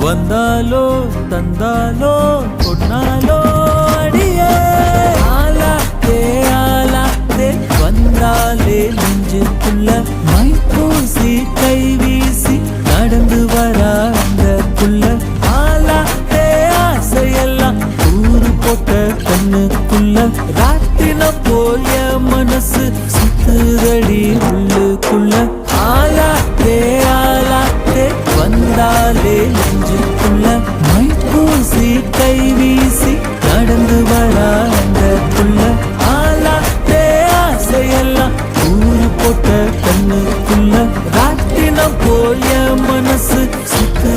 வந்தாலோ தந்தாலோ கொன்னாலோ அடியே ஆலாத்தே ஆலாத்தே வந்தாலே நெஞ்சுக்குள்ள மைப்பூசி கை வீசி நடந்து வரா அந்த புள்ள ஆலாத்தே ஆசையெல்லாம் ஊரு போட்ட கண்ணுக்குள்ள ராத்தின போய மனசு சுத்துதடி உள்ளுக்குள்ள ஆலாத்தே ஆலாத்தே வந்தாலே நெஞ்சுக்குள்ள மைப்பூசி கை வீசி நடந்து வரா அந்த புள்ள ஆலாத்தே ஆசையெல்லாம் ஊரு போட்ட கண்ணுக்குள்ள ராத்தின போய மனசு